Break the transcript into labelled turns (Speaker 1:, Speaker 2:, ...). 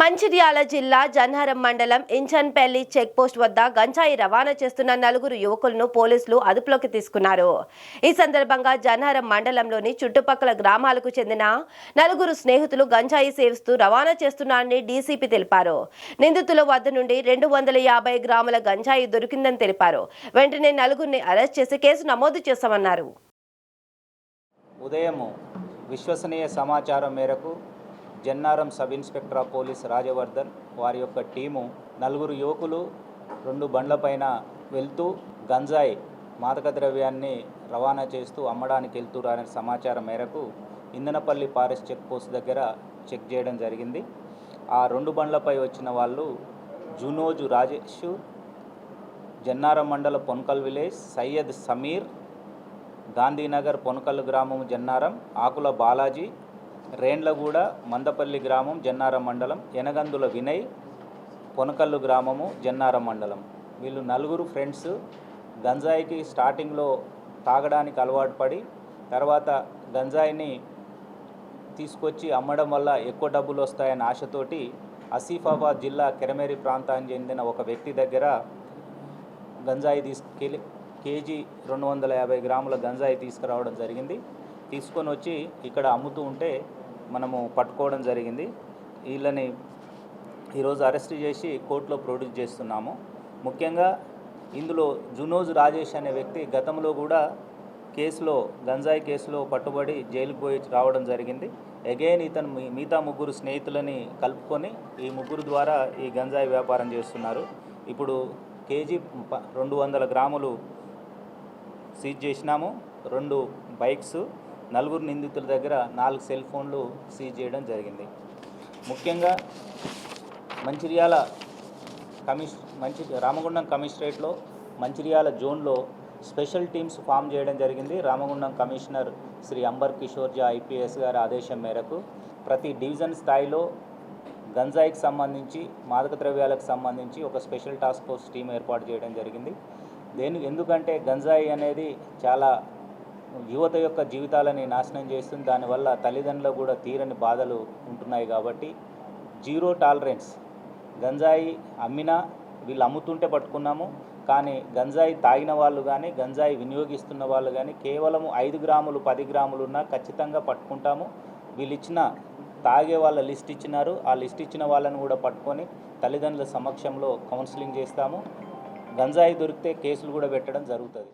Speaker 1: మంచిర్యాల జిల్లా జన్హారం మండలం ఇంచన్పల్లి చెక్పోస్ట్ వద్ద గంజాయి రవాణా చేస్తున్న నలుగురు యువకులను పోలీసులు అదుపులోకి తీసుకున్నారు. ఈ సందర్భంగా జన్హారం మండలంలోని చుట్టుపక్కల గ్రామాలకు చెందిన నలుగురు స్నేహితులు గంజాయి సేవిస్తూ రవాణా చేస్తున్నారని డీసీపీ తెలిపారు. నిందితుల వద్ద నుండి 250 గ్రాముల గంజాయి దొరికిందని తెలిపారు. వెంటనే నలుగురిని అరెస్ట్ చేసి కేసు నమోదు చేశామన్నారు.
Speaker 2: ఉదయం విశ్వసనీయ సమాచారం మేరకు Jannaram sub inspector of police Rajavardhan వారి యొక్క టీము నలుగురు యువకులు 2 బండ్లపైన వెళ్తూ గంజాయి మాదక ద్రవ్యాన్ని రవాణా చేస్తూ అమ్మడానికి వెళ్తున్నారనే సమాచారం మేరకు ఇందనపల్లి ఫారెస్ట్ చెక్ పోస్ట్ దగ్గర చెక్ చేయడం జరిగింది. ఆ 2 బండ్లపై వచ్చిన వాళ్ళు జునోజు రాజేష్, జన్నారం మండల పొన్కల్ విలేజ్ సయ్యద్ సమీర్, గాంధీనగర్ పొన్కల్ గ్రామం జన్నారం, ఆకుల బాలాజీ, రేండ్లగూడ మందపల్లి గ్రామం జన్నారం మండలం, ఎనగందుల వినయ్, పొనకల్లు గ్రామము జన్నారం మండలం. వీళ్ళు నలుగురు ఫ్రెండ్స్ గంజాయికి స్టార్టింగ్లో తాగడానికి అలవాటు పడి తర్వాత గంజాయిని తీసుకొచ్చి అమ్మడం వల్ల ఎక్కువ డబ్బులు వస్తాయన్న ఆశతోటి ఆసిఫాబాద్ జిల్లా కెరమేరి ప్రాంతానికి చెందిన ఒక వ్యక్తి దగ్గర గంజాయి తీసుకెళ్ళి కేజీ 250 గ్రాముల గంజాయి తీసుకురావడం జరిగింది. తీసుకొని వచ్చి ఇక్కడ అమ్ముతూ ఉంటే మనము పట్టుకోవడం జరిగింది. వీళ్ళని ఈరోజు అరెస్ట్ చేసి కోర్టులో ప్రొడ్యూస్ చేస్తున్నాము. ముఖ్యంగా ఇందులో జునోజ్ రాజేష్ అనే వ్యక్తి గతంలో కూడా గంజాయి కేసులో పట్టుబడి జైలుకు పోయి రావడం జరిగింది. అగైన్ ఇతను మిగతా 3 స్నేహితులని కలుపుకొని ఈ 3 ద్వారా ఈ గంజాయి వ్యాపారం చేస్తున్నారు. ఇప్పుడు కేజీ 200 గ్రాములు సీజ్ చేసినాము. 2 బైక్స్, 4 నిందితుల దగ్గర 4 సెల్ ఫోన్లు సీజ్ చేయడం జరిగింది. ముఖ్యంగా మంచిర్యాల రామగుండం కమిషనరేట్లో మంచిర్యాల జోన్లో స్పెషల్ టీమ్స్ ఫామ్ చేయడం జరిగింది. రామగుండం కమిషనర్ శ్రీ అంబర్ కిషోర్ జా ఐపీఎస్ గారి ఆదేశం మేరకు ప్రతి డివిజన్ స్థాయిలో గంజాయికి సంబంధించి మాదక ద్రవ్యాలకు సంబంధించి ఒక స్పెషల్ టాస్క్ ఫోర్స్ టీం ఏర్పాటు చేయడం జరిగింది. ఎందుకంటే గంజాయి అనేది చాలా యువత యొక్క జీవితాలని నాశనం చేస్తుంది. దానివల్ల తల్లిదండ్రులకు కూడా తీరని బాధలు ఉంటున్నాయి. కాబట్టి జీరో టాలరెన్స్. గంజాయి అమ్మినా వీళ్ళు అమ్ముతుంటే పట్టుకున్నాము, కానీ గంజాయి తాగిన వాళ్ళు కానీ గంజాయి వినియోగిస్తున్న వాళ్ళు కానీ కేవలం 5 గ్రాములు 10 గ్రాములు ఉన్నా ఖచ్చితంగా పట్టుకుంటాము. వీళ్ళు తాగే వాళ్ళ లిస్ట్ ఇచ్చినారు. ఆ లిస్ట్ ఇచ్చిన వాళ్ళని కూడా పట్టుకొని తల్లిదండ్రుల సమక్షంలో కౌన్సిలింగ్ చేస్తాము. గంజాయి దొరికితే కేసులు కూడా పెట్టడం జరుగుతుంది.